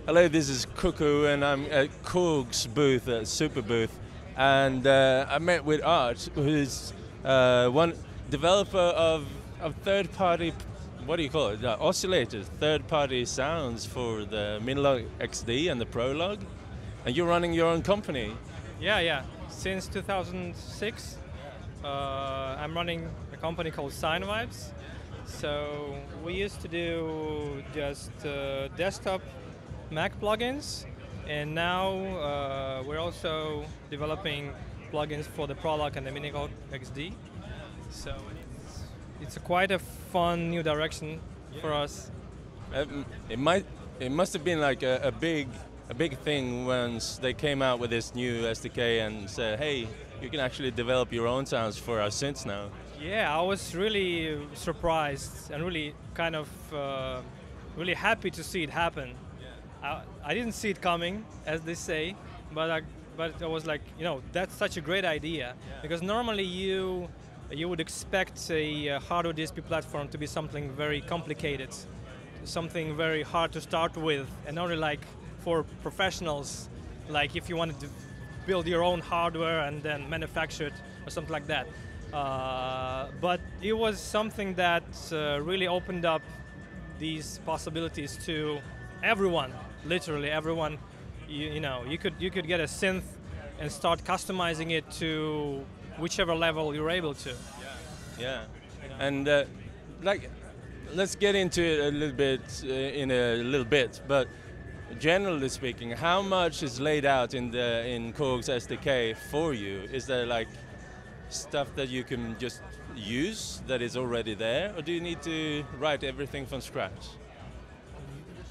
Hello, this is Cuckoo, and I'm at Korg's booth, Super booth, and I met with Art, who's one developer of third-party, what do you call it, oscillators, third-party sounds for the Minilogue XD and the Prologue, and you're running your own company. Yeah. Since 2006, I'm running a company called Sinevibes. So we used to do just desktop Mac plugins, and now we're also developing plugins for the Prologue and the Minilogue XD. So it's quite a fun new direction for us. It must have been like a big thing once they came out with this new SDK and said, hey, you can actually develop your own sounds for our synths now. Yeah, I was really surprised and really kind of really happy to see it happen. I didn't see it coming, as they say, but I was like, that's such a great idea, because normally you would expect a hardware DSP platform to be something very complicated, something very hard to start with, and only like for professionals, like if you wanted to build your own hardware and then manufacture it or something like that. But it was something that really opened up these possibilities to everyone, literally everyone. You could get a synth and start customizing it to whichever level you're able to. Yeah. And let's get into it a little bit in a little bit, but generally speaking, how much is laid out in Korg's SDK for you? Is there like stuff that you can just use that is already there, or do you need to write everything from scratch?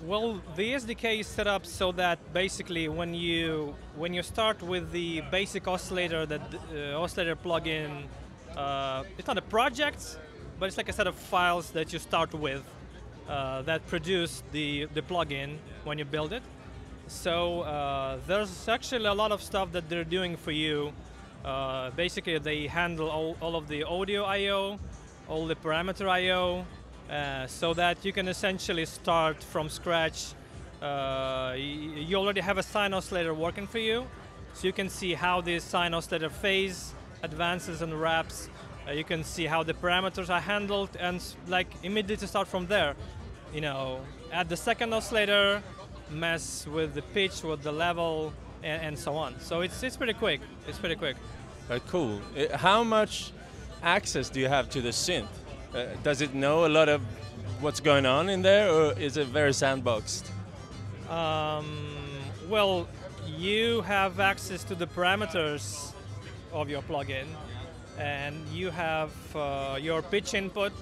Well, the SDK is set up so that basically when you start with the basic oscillator, the oscillator plugin, it's not a project, but it's like a set of files that you start with that produce the plugin when you build it. So there's actually a lot of stuff that they're doing for you. Basically, they handle all of the audio I/O, all the parameter I/O, so that you can essentially start from scratch. You already have a sine oscillator working for you, so you can see how the sine oscillator phase advances and wraps. You can see how the parameters are handled, and like immediately start from there. Add the second oscillator, mess with the pitch, with the level, and so on. So it's pretty quick. It's pretty quick. Cool. How much access do you have to the synth? Does it know a lot of what's going on in there, or is it very sandboxed? Well, you have access to the parameters of your plugin, and you have your pitch input,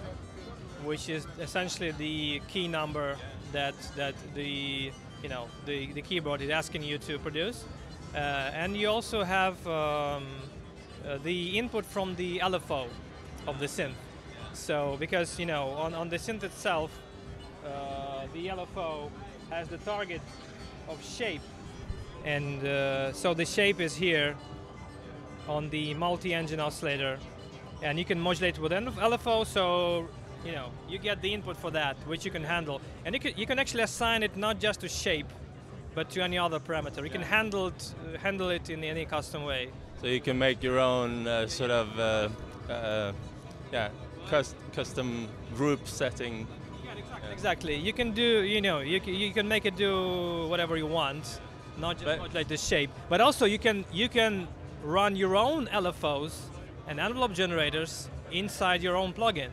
which is essentially the key number that the keyboard is asking you to produce, and you also have the input from the LFO of the synth. So because on the synth itself, the LFO has the target of shape, and so the shape is here on the multi-engine oscillator, and you can modulate with LFO. So you get the input for that, which you can handle, and you can actually assign it not just to shape, but to any other parameter. You can handle it in any custom way. So you can make your own sort of custom group setting. Yeah, exactly. You can do, you can make it do whatever you want, not just like the shape, but also you can run your own LFOs and envelope generators inside your own plugin.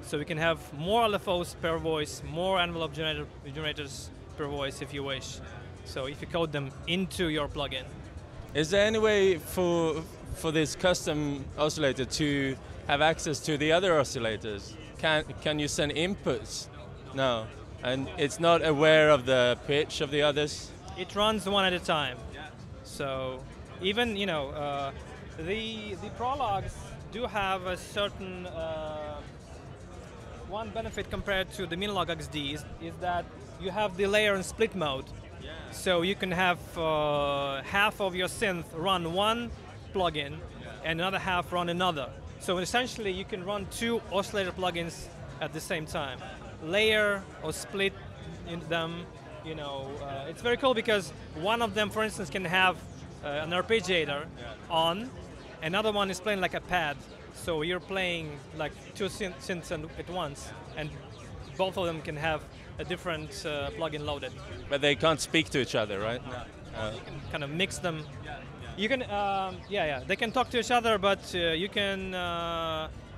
So we can have more LFOs per voice, more envelope generators per voice if you wish. So if you code them into your plugin. Is there any way for this custom oscillator to have access to the other oscillators? Can you send inputs? No, and it's not aware of the pitch of the others? It runs one at a time. So even the Prologues do have a certain one benefit compared to the Minilogue XD is that you have the layer and split mode. So you can have half of your synth run one plugin and another half run another. So essentially you can run two oscillator plugins at the same time. Layer or split in them you know, it's very cool because one of them, for instance, can have an arpeggiator on, another one is playing like a pad. So you're playing like two synths at once, and both of them can have a different plugin loaded. But they can't speak to each other, right? No. You can kind of mix them. You can, they can talk to each other, but you can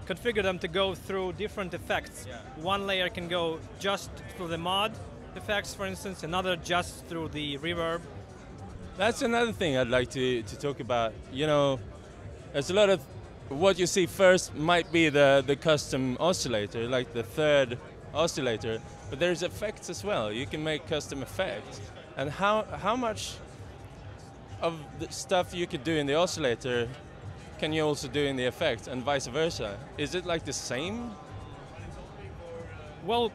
configure them to go through different effects. One layer can go just through the mod effects, for instance, another just through the reverb. That's another thing I'd like to talk about. You know, there's a lot of what you see first might be the custom oscillator, like the third oscillator, but there's effects as well. You can make custom effects. And how much of the stuff you could do in the oscillator can you also do in the effect, and vice versa? Is it like the same? Well,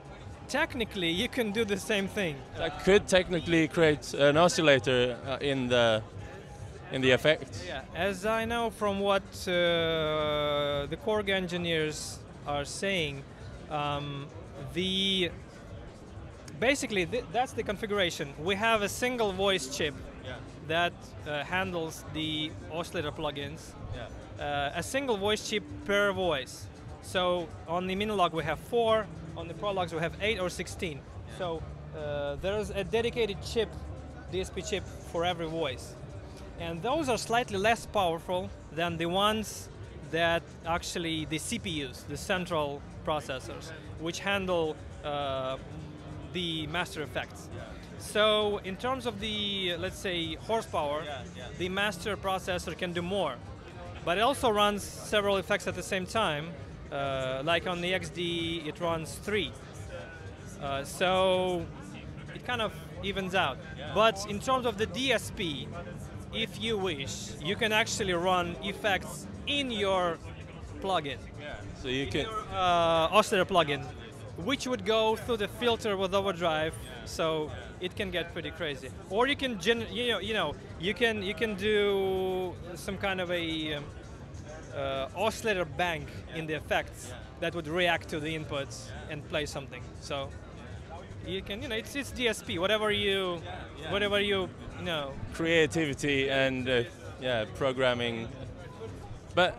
technically you can do the same thing. I could technically create an oscillator in the effect. Yeah, as I know from what the Korg engineers are saying, basically that's the configuration. We have a single voice chip that handles the oscillator plugins. A single voice chip per voice. So on the Minilogue we have 4, on the Prologues we have 8 or 16. So there's a dedicated chip, DSP chip, for every voice. And those are slightly less powerful than the ones that actually the CPUs, the central processors, which handle the master effects. So in terms of the, let's say, horsepower, the master processor can do more. But it also runs several effects at the same time. Like on the XD, it runs 3. So it kind of evens out. But in terms of the DSP, if you wish, you can actually run effects in your plugin. So you can oscillator plugin, which would go through the filter with overdrive, so it can get pretty crazy. Or you can, you can do some kind of a oscillator bank in the effects that would react to the inputs and play something. So you can, it's DSP, whatever you know. Creativity and programming. But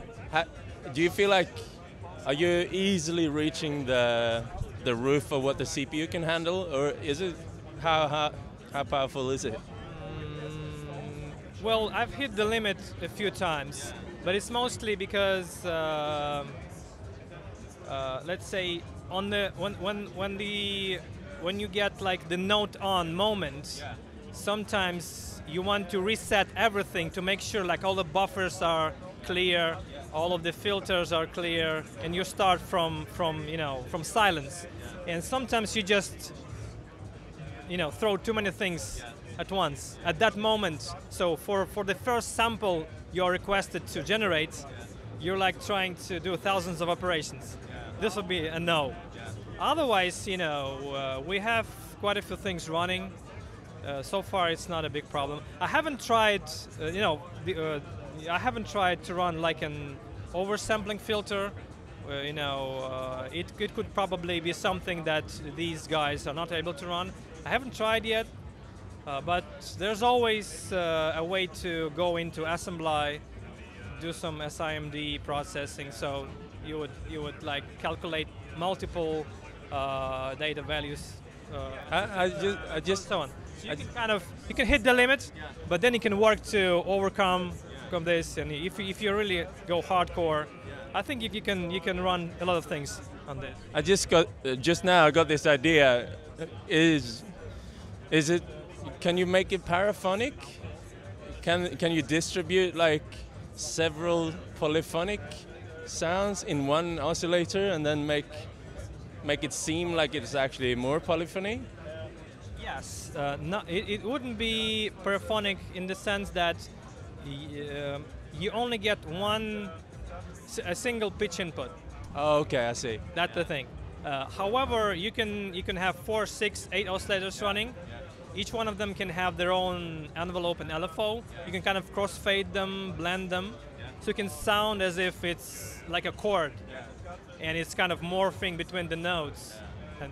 do you feel like, are you easily reaching the roof of what the CPU can handle, or is it, how powerful is it? Well, I've hit the limit a few times, but it's mostly because let's say on the when you get like the note on moment, sometimes you want to reset everything to make sure like all the buffers are clear, all of the filters are clear, and you start from silence. And sometimes you just throw too many things at once at that moment. So for the first sample you're requested to generate, you're like trying to do thousands of operations. This would be a no. Otherwise, we have quite a few things running. So far, it's not a big problem. I haven't tried, I haven't tried to run like an oversampling filter. It could probably be something that these guys are not able to run. I haven't tried yet, but there's always a way to go into assembly, do some SIMD processing. So you would like calculate multiple data values. I just so on. So you can hit the limit, but then you can work to overcome this. And if you really go hardcore, I think you can run a lot of things on this. I just now I got this idea. Is it? Can you make it paraphonic? Can you distribute like several polyphonic sounds in one oscillator and then make it seem like it's actually more polyphony? Yes, it wouldn't be paraphonic in the sense that you only get a single pitch input. Oh, okay, I see. That's the thing. However, you can have 4, 6, 8 oscillators running. Each one of them can have their own envelope and LFO. You can kind of crossfade them, blend them, so it can sound as if it's like a chord, and it's kind of morphing between the notes.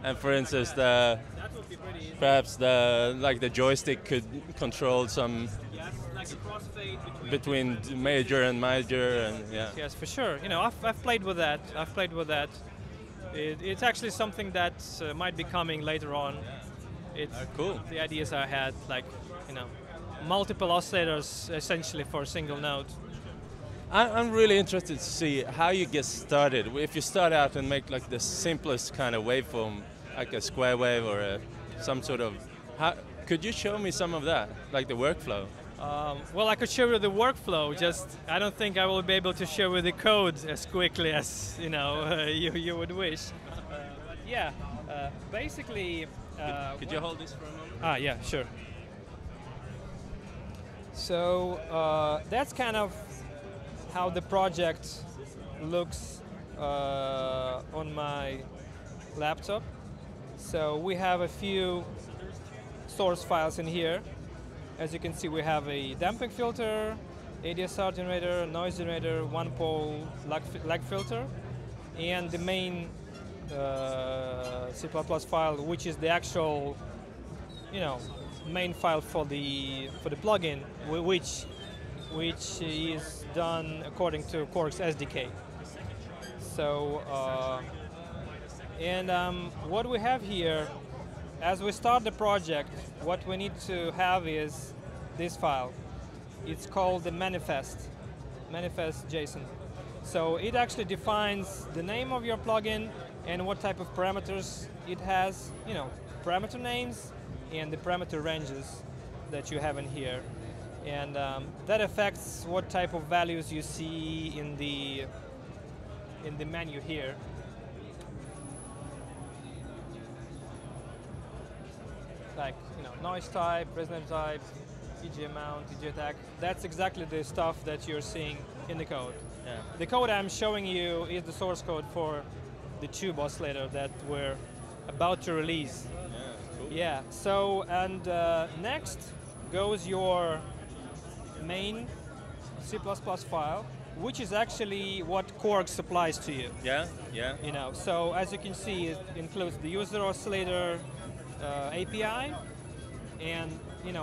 And for instance, that would be pretty easy. perhaps the joystick could control some Yes, like a crossfade between major and major, and yeah. Yes, for sure. You know, I've played with that. I've played with that. It's actually something that might be coming later on. It's Cool. the ideas I had, like, you know, multiple oscillators essentially for a single note. I'm really interested to see how you get started. If you start out and make like the simplest kind of waveform, like a square wave or some sort of, could you show me some of that, like the workflow? Well, I could show you the workflow. Just I don't think I will be able to show you the code as quickly as you would wish. But yeah, basically. Could you hold this for a moment? Yeah, sure. So that's kind of how the project looks on my laptop. So we have a few source files in here. As you can see, we have a damping filter, ADSR generator, noise generator, one-pole lag filter, and the main C++ file, which is the actual, main file for the plugin, which is done according to Korg's SDK. So, what we have here, as we start the project, what we need to have is this file. It's called the manifest JSON. So it actually defines the name of your plugin and what type of parameters it has, parameter names and the parameter ranges that you have in here. And that affects what type of values you see in the menu here. Like, noise type, resonance type, EG amount, EG attack. That's exactly the stuff that you're seeing in the code. Yeah. The code I'm showing you is the source code for the tube oscillator that we're about to release. Yeah, cool. Yeah, so, and next goes your main C++ file, which is actually what Korg supplies to you. Yeah, yeah. So as you can see, it includes the user oscillator API, and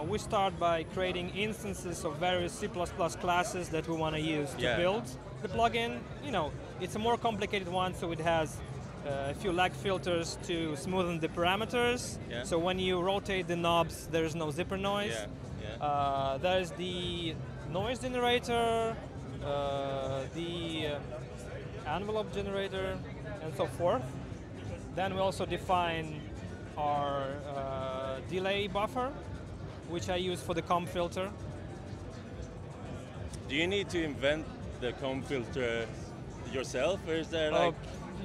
we start by creating instances of various C++ classes that we want to use to build the plugin. It's a more complicated one, so it has a few lag filters to smoothen the parameters. Yeah. So when you rotate the knobs, there is no zipper noise. Yeah. Yeah. There's the noise generator, the envelope generator, and so forth. Then we also define our delay buffer, which I use for the comb filter. Do you need to invent the comb filter yourself, or is there like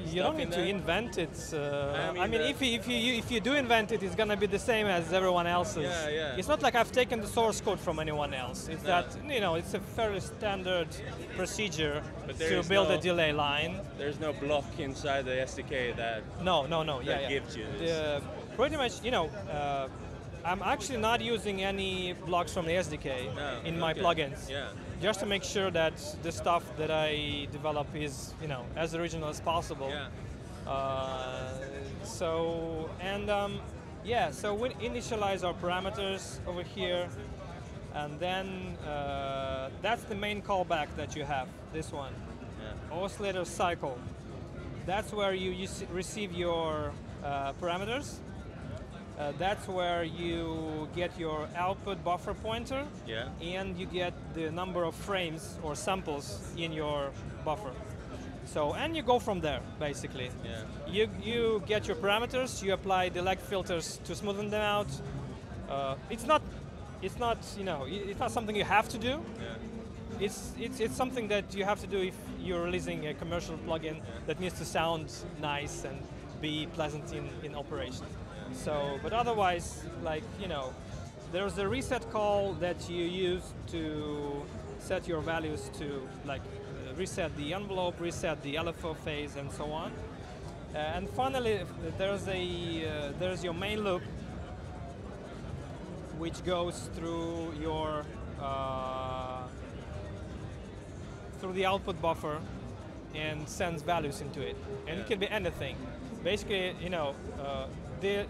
you don't need to invent it. I mean, if you do invent it, it's gonna be the same as everyone else's. Yeah. It's not like I've taken the source code from anyone else. It's that it's a fairly standard procedure to build a delay line. There's no block inside the SDK that gives you this. Pretty much, I'm actually not using any blocks from the SDK in my plugins. Yeah. Just to make sure that the stuff that I develop is, as original as possible. Yeah. So we initialize our parameters over here, and then that's the main callback that you have, this one. Yeah. Oscillator cycle. That's where you receive your parameters. That's where you get your output buffer pointer, and you get the number of frames or samples in your buffer. So, and you go from there, basically. Yeah. You get your parameters, you apply the lag filters to smoothen them out. It's not something you have to do. Yeah. It's something that you have to do if you're releasing a commercial plugin that needs to sound nice and be pleasant in operation. So, but otherwise, there's a reset call that you use to set your values to, reset the envelope, reset the LFO phase, and so on. And finally, there's your main loop, which goes through your through the output buffer and sends values into it. And it can be anything. basically, you know, the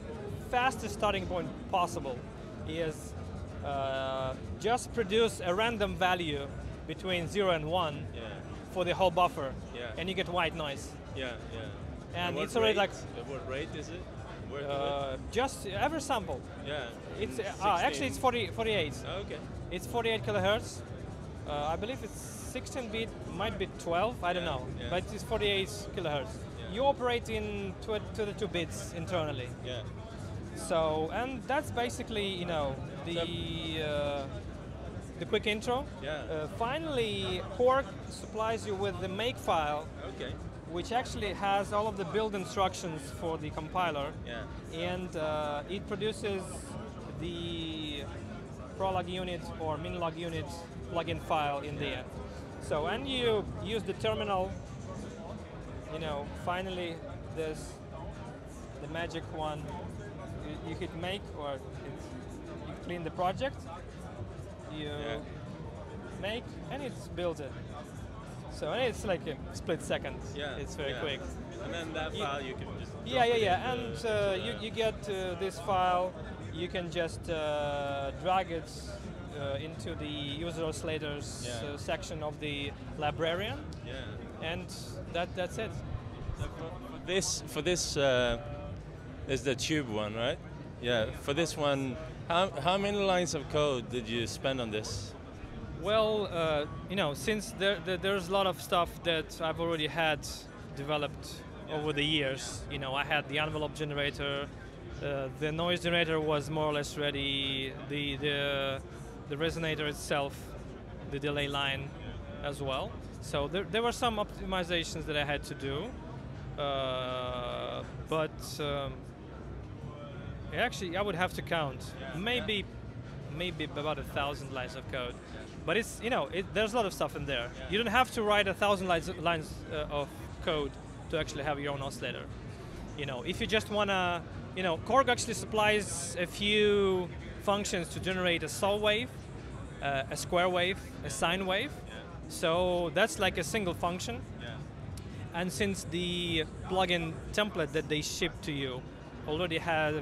fastest starting point possible is just produce a random value between 0 and 1 for the whole buffer, and you get white noise. And it's already like... What rate is it? Just every sample. It's actually it's 48. Oh, okay. It's 48 kilohertz. I believe it's 16 bit, might be 12. I don't know, but it's 48 kilohertz. You operate in 22 bits internally. So, and that's basically, you know, the quick intro. Finally, Korg supplies you with the make file, which actually has all of the build instructions for the compiler, and it produces the Prologue unit or Minilogue unit plugin file in the end. So, and you use the terminal, you know, finally there's the magic one. You hit make, or you clean the project, you make, and it's built it. So, and it's like a split second. It's very quick. And then that file you can just and you get this file. You can just drag it into the user oscillators section of the librarian, and that's it. For this is the tube one, right? For this one, how many lines of code did you spend on this? Well, you know, since there's a lot of stuff that I've already had developed over the years. You know, I had the envelope generator, the noise generator was more or less ready, the resonator itself, the delay line as well. So there were some optimizations that I had to do, but actually I would have to count. Maybe about 1,000 lines of code. But it's, you know, there's a lot of stuff in there. You don't have to write 1,000 lines of code to actually have your own oscillator. You know, if you just wanna, you know, Korg actually supplies a few functions to generate a saw wave, a square wave, a sine wave. So that's like a single function. And since the plugin template that they ship to you already has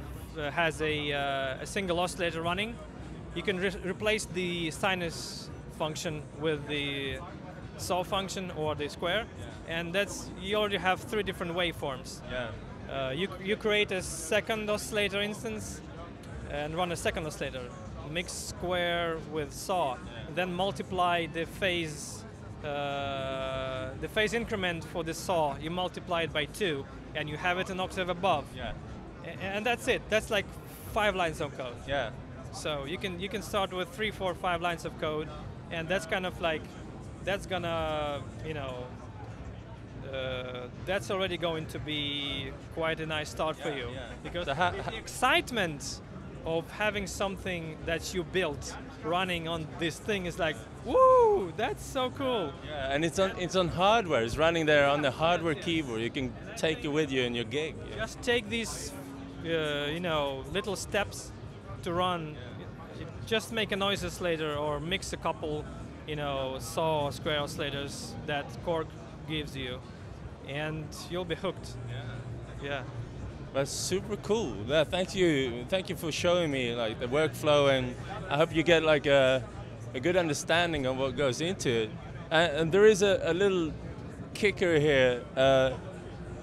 a single oscillator running, you can replace the sinus function with the saw function or the square, and that's, you already have 3 different waveforms. You create a second oscillator instance and run a second oscillator, mix square with saw, then multiply the phase increment for the saw. You multiply it by 2, and you have it an octave above. And that's it. That's like 5 lines of code. So you can start with 3, 4, 5 lines of code, and that's kind of like, that's gonna, you know, that's already going to be quite a nice start for you. Because the excitement of having something that you built running on this thing is like, woo, that's so cool. And it's on hardware. It's running there on the hardware keyboard. You can take it with you in your gig. Just take these, you know, little steps to run. Just make a noise oscillator or mix a couple, you know, saw or square oscillators that Korg gives you, and you'll be hooked. That's super cool. Thank you for showing me like the workflow, and I hope you get like a good understanding of what goes into it. And there is a little kicker here.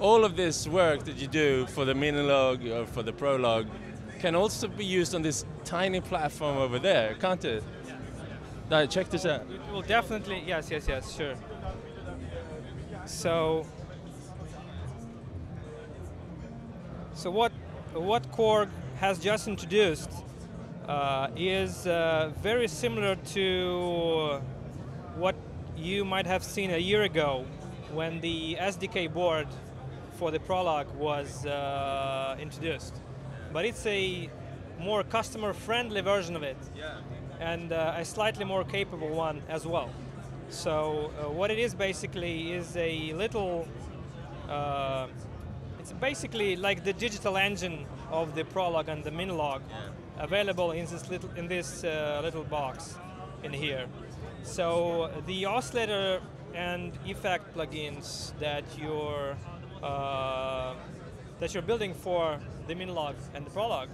All of this work that you do for the Minilogue or for the Prologue can also be used on this tiny platform over there, can't it? Check this out. It will definitely, yes, sure. So what Korg has just introduced is very similar to what you might have seen a year ago when the SDK board for the Prologue was introduced. But it's a more customer-friendly version of it, and a slightly more capable one as well. So what it is basically is a little, it's basically like the digital engine of the Prologue and the Minilogue, available in this little box in here. So the oscillator and effect plugins that you're that you're building for the Minilogue and the Prologue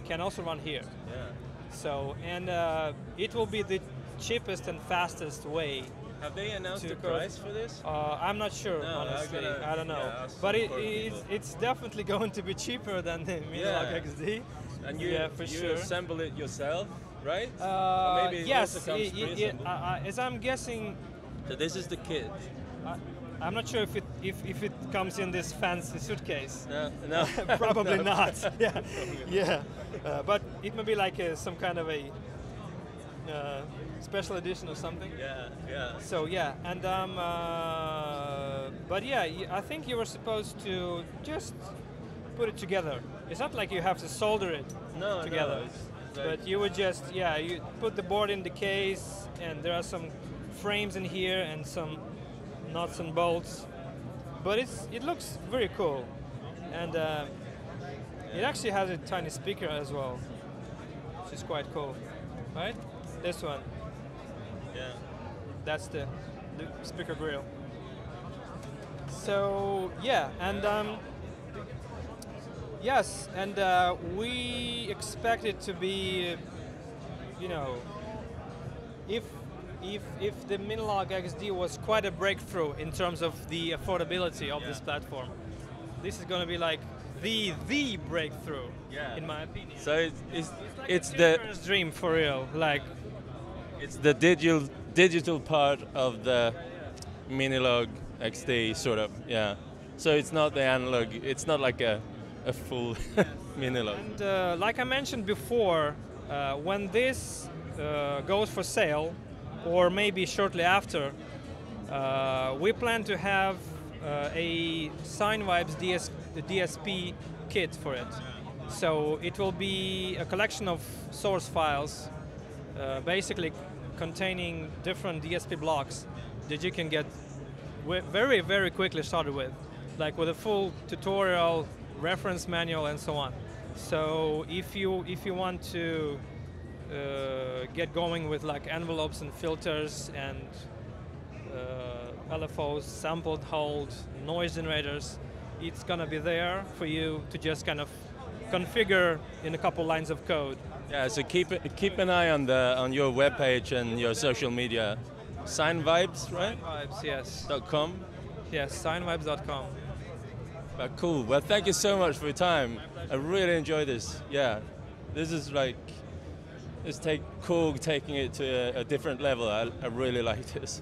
can also run here. Yeah. So, and it will be the cheapest and fastest way. Have they announced the price for this? I'm not sure, honestly. I don't know. Yeah, but it's definitely going to be cheaper than the Minilogue XD. And you, yeah, for sure. Assemble it yourself, right? Maybe yes. As I'm guessing. So this is the kit. I'm not sure if it comes in this fancy suitcase. No. Probably not. Yeah, yeah. But it may be like some kind of a special edition or something. Yeah, yeah. So yeah, and but yeah, I think you were supposed to just put it together. It's not like you have to solder it together. No, but you would just you put the board in the case, and there are some frames in here and some nuts and bolts, but it looks very cool, and it actually has a tiny speaker as well, which is quite cool, right? This one. Yeah. That's the speaker grill. So yeah, and yes, and we expect it to be, you know, if the Minilogue XD was quite a breakthrough in terms of the affordability of this platform, this is going to be like the breakthrough, in my opinion. So it's like the dream for real, like it's the digital part of the Minilogue XD, sort of, yeah. So it's not the analog. It's not like a full Minilogue. And like I mentioned before, when this goes for sale, or maybe shortly after, we plan to have a Sinevibes DSP kit for it. So it will be a collection of source files, basically containing different DSP blocks that you can get very, very quickly started with, like with a full tutorial, reference manual, and so on. So if you want to get going with like envelopes and filters and LFOs, sampled hold, noise generators, it's gonna be there for you to just kind of configure in a couple lines of code. Yeah, so keep an eye on your webpage and your social media. Sinevibes, right? Sinevibes, yes. .com? Yes, sinevibes.com. Cool. Well, thank you so much for your time. I really enjoyed this. Yeah, this is like, it's Korg taking it to a different level. I really like this.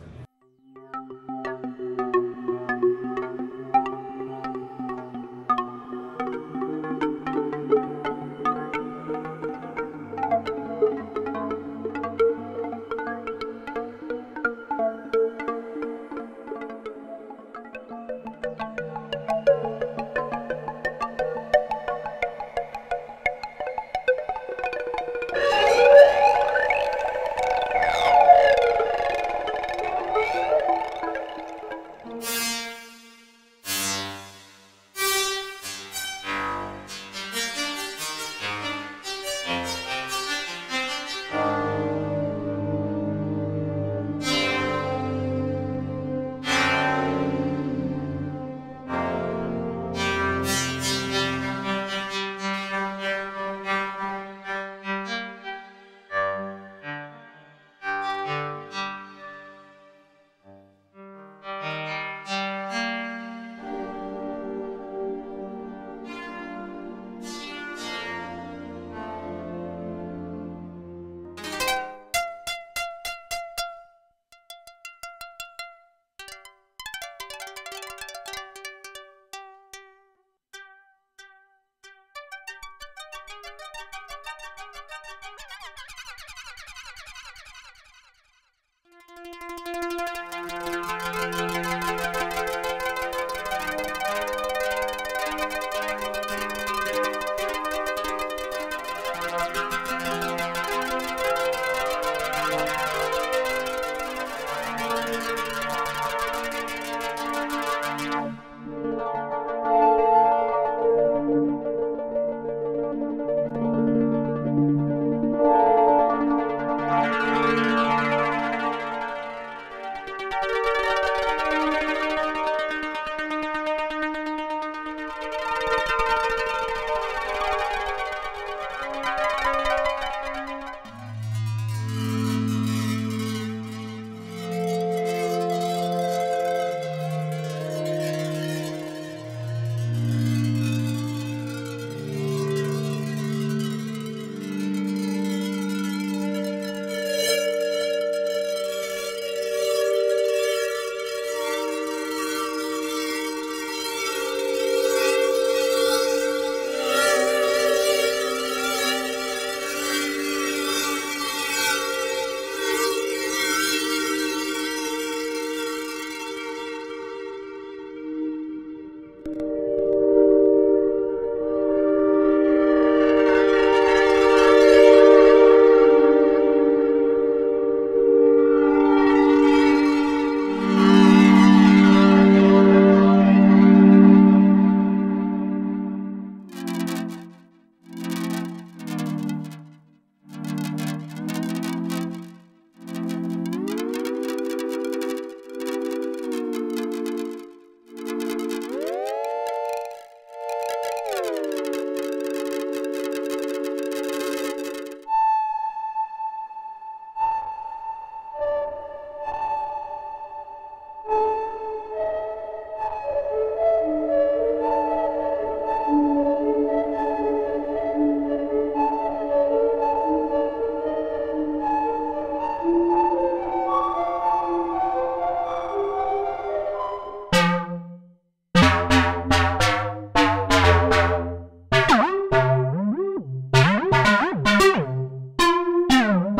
you.